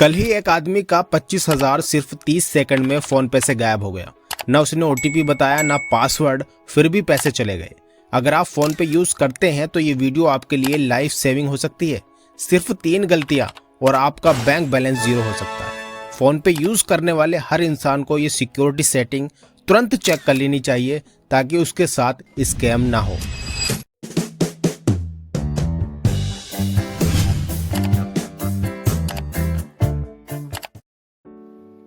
कल ही एक आदमी का 25,000 सिर्फ 30 सेकंड में फोन पे से गायब हो गया। ना उसने ओटीपी बताया, ना पासवर्ड, फिर भी पैसे चले गए। अगर आप फोन पे यूज करते हैं तो ये वीडियो आपके लिए लाइफ सेविंग हो सकती है। सिर्फ 3 गलतियां और आपका बैंक बैलेंस 0 हो सकता है। फोन पे यूज करने वाले हर इंसान को ये सिक्योरिटी सेटिंग तुरंत चेक कर लेनी चाहिए ताकि उसके साथ स्कैम ना हो।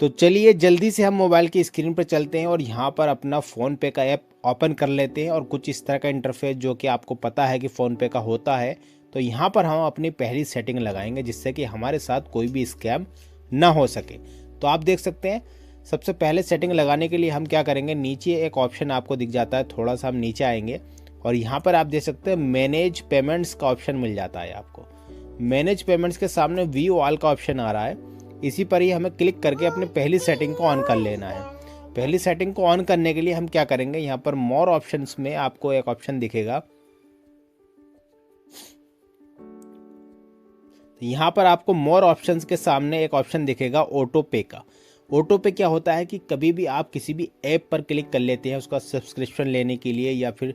तो चलिए जल्दी से हम मोबाइल की स्क्रीन पर चलते हैं और यहाँ पर अपना फ़ोन पे का ऐप ओपन कर लेते हैं और कुछ इस तरह का इंटरफेस जो कि आपको पता है कि फ़ोन पे का होता है। तो यहाँ पर हम अपनी पहली सेटिंग लगाएंगे जिससे कि हमारे साथ कोई भी स्कैम ना हो सके। तो आप देख सकते हैं सबसे पहले सेटिंग लगाने के लिए हम क्या करेंगे, नीचे एक ऑप्शन आपको दिख जाता है, थोड़ा सा हम नीचे आएंगे और यहाँ पर आप देख सकते हैं मैनेज पेमेंट्स का ऑप्शन मिल जाता है आपको। मैनेज पेमेंट्स के सामने व्यू ऑल का ऑप्शन आ रहा है, इसी पर ही हमें क्लिक करके अपनी पहली सेटिंग को ऑन कर लेना है। पहली सेटिंग को ऑन करने के लिए हम क्या करेंगे, यहाँ पर मोर ऑप्शंस में आपको एक ऑप्शन दिखेगा। यहाँ पर आपको मोर ऑप्शंस के सामने एक ऑप्शन दिखेगा ऑटो पे का। ऑटो पे क्या होता है कि कभी भी आप किसी भी ऐप पर क्लिक कर लेते हैं उसका सब्सक्रिप्शन लेने के लिए या फिर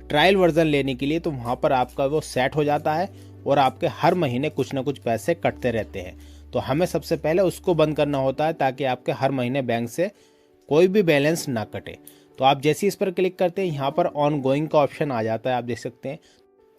ट्रायल वर्जन लेने के लिए, तो वहाँ पर आपका वो सेट हो जाता है और आपके हर महीने कुछ ना कुछ पैसे कटते रहते हैं। तो हमें सबसे पहले उसको बंद करना होता है ताकि आपके हर महीने बैंक से कोई भी बैलेंस ना कटे। तो आप जैसे इस पर क्लिक करते हैं यहाँ पर ऑन गोइंग का ऑप्शन आ जाता है, आप देख सकते हैं।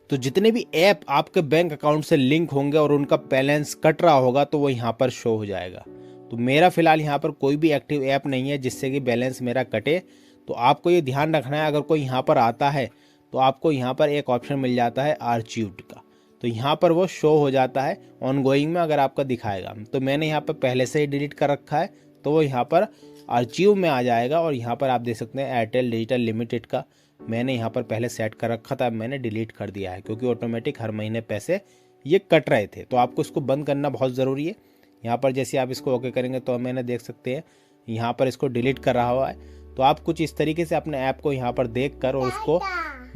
तो जितने भी ऐप आपके बैंक अकाउंट से लिंक होंगे और उनका बैलेंस कट रहा होगा तो वो यहाँ पर शो हो जाएगा। तो मेरा फिलहाल यहाँ पर कोई भी एक्टिव ऐप नहीं है जिससे कि बैलेंस मेरा कटे। तो आपको ये ध्यान रखना है, अगर कोई यहाँ पर आता है तो आपको यहाँ पर एक ऑप्शन मिल जाता है आर्चीव्ड का, तो यहाँ पर वो शो हो जाता है ऑन गोइंग में अगर आपका दिखाएगा। तो मैंने यहाँ पर पहले से ही डिलीट कर रखा है तो वो यहाँ पर आर्चीव में आ जाएगा। और यहाँ पर आप देख सकते हैं एयरटेल डिजिटल लिमिटेड का मैंने यहाँ पर पहले सेट कर रखा था, मैंने डिलीट कर दिया है क्योंकि ऑटोमेटिक हर महीने पैसे ये कट रहे थे। तो आपको इसको बंद करना बहुत ज़रूरी है। यहाँ पर जैसे आप इसको ओके करेंगे तो मैंने देख सकते हैं यहाँ पर इसको डिलीट कर रहा हुआ है। तो आप कुछ इस तरीके से अपने ऐप को यहाँ पर देख कर और उसको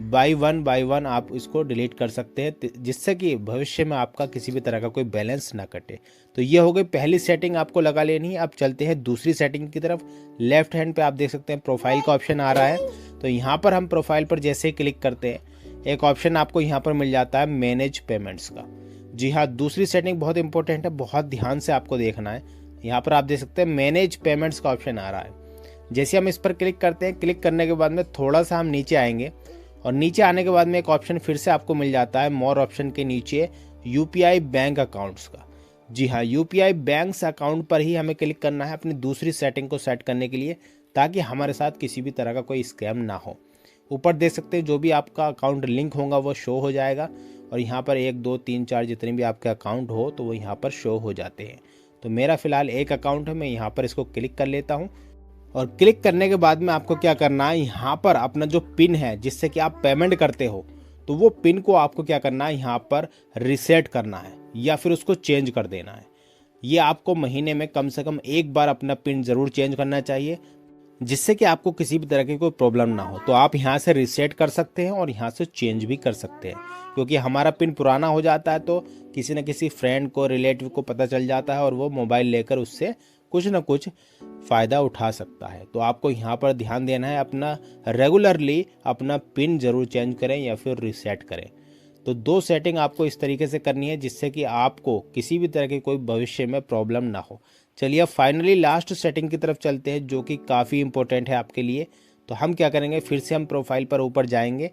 बाय वन आप इसको डिलीट कर सकते हैं जिससे कि भविष्य में आपका किसी भी तरह का कोई बैलेंस ना कटे। तो ये हो गई पहली सेटिंग आपको लगा लेनी है। अब चलते हैं दूसरी सेटिंग की तरफ। लेफ्ट हैंड पे आप देख सकते हैं प्रोफाइल का ऑप्शन आ रहा है, तो यहाँ पर हम प्रोफाइल पर जैसे ही क्लिक करते हैं एक ऑप्शन आपको यहाँ पर मिल जाता है मैनेज पेमेंट्स का। जी हाँ, दूसरी सेटिंग बहुत इंपॉर्टेंट है, बहुत ध्यान से आपको देखना है। यहाँ पर आप देख सकते हैं मैनेज पेमेंट्स का ऑप्शन आ रहा है। जैसे हम इस पर क्लिक करते हैं, क्लिक करने के बाद में थोड़ा सा हम नीचे आएंगे और नीचे आने के बाद में एक ऑप्शन फिर से आपको मिल जाता है मोर ऑप्शन के नीचे यूपीआई बैंक अकाउंट्स का। जी हाँ, यूपीआई बैंक्स अकाउंट पर ही हमें क्लिक करना है अपनी दूसरी सेटिंग को सेट करने के लिए ताकि हमारे साथ किसी भी तरह का कोई स्कैम ना हो। ऊपर देख सकते हैं जो भी आपका अकाउंट लिंक होगा वो शो हो जाएगा और यहाँ पर 1 2 3 4 जितने भी आपके अकाउंट हो तो वो यहाँ पर शो हो जाते हैं। तो मेरा फिलहाल एक अकाउंट है, मैं यहाँ पर इसको क्लिक कर लेता हूँ। और क्लिक करने के बाद में आपको क्या करना है, यहाँ पर अपना जो पिन है जिससे कि आप पेमेंट करते हो तो वो पिन को आपको क्या करना है, यहाँ पर रीसेट करना है या फिर उसको चेंज कर देना है। ये आपको महीने में कम से कम एक बार अपना पिन ज़रूर चेंज करना चाहिए जिससे कि आपको किसी भी तरह की कोई प्रॉब्लम ना हो। तो आप यहाँ से रीसेट कर सकते हैं और यहाँ से चेंज भी कर सकते हैं क्योंकि हमारा पिन पुराना हो जाता है तो किसी न किसी फ्रेंड को, रिलेटिव को पता चल जाता है और वो मोबाइल लेकर उससे कुछ ना कुछ फ़ायदा उठा सकता है। तो आपको यहाँ पर ध्यान देना है, अपना रेगुलरली अपना पिन ज़रूर चेंज करें या फिर रीसेट करें। तो 2 सेटिंग आपको इस तरीके से करनी है जिससे कि आपको किसी भी तरह की कोई भविष्य में प्रॉब्लम ना हो। चलिए अब फाइनली लास्ट सेटिंग की तरफ चलते हैं जो कि काफ़ी इंपॉर्टेंट है आपके लिए। तो हम क्या करेंगे, फिर से हम प्रोफाइल पर ऊपर जाएंगे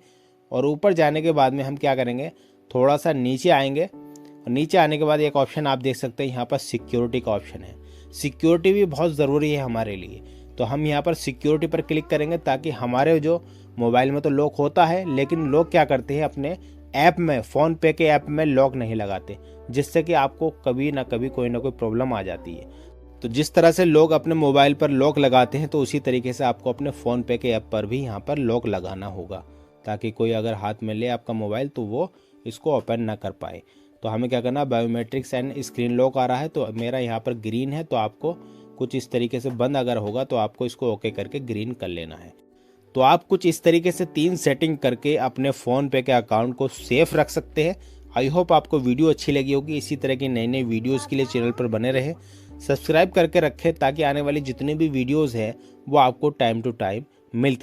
और ऊपर जाने के बाद में हम क्या करेंगे, थोड़ा सा नीचे आएंगे और नीचे आने के बाद एक ऑप्शन आप देख सकते हैं यहाँ पर सिक्योरिटी का ऑप्शन है। सिक्योरिटी भी बहुत ज़रूरी है हमारे लिए, तो हम यहाँ पर सिक्योरिटी पर क्लिक करेंगे ताकि हमारे जो मोबाइल में तो लॉक होता है लेकिन लोग क्या करते हैं अपने ऐप में, फ़ोन पे के ऐप में लॉक नहीं लगाते जिससे कि आपको कभी ना कभी कोई ना कोई प्रॉब्लम आ जाती है। तो जिस तरह से लोग अपने मोबाइल पर लॉक लगाते हैं तो उसी तरीके से आपको अपने फ़ोन पे के ऐप पर भी यहाँ पर लॉक लगाना होगा ताकि कोई अगर हाथ में ले आपका मोबाइल तो वो इसको ओपन ना कर पाए। तो हमें क्या करना, बायोमेट्रिक्स एंड स्क्रीन लॉक आ रहा है तो मेरा यहाँ पर ग्रीन है, तो आपको कुछ इस तरीके से बंद अगर होगा तो आपको इसको ओके करके ग्रीन कर लेना है। तो आप कुछ इस तरीके से 3 सेटिंग करके अपने फ़ोन पे के अकाउंट को सेफ रख सकते हैं आई होप आपको वीडियो अच्छी लगी होगी। इसी तरह की नई नई वीडियोज़ के लिए चैनल पर बने रहे, सब्सक्राइब करके रखें ताकि आने वाली जितनी भी वीडियोज़ हैं वो आपको टाइम टू टाइम मिलते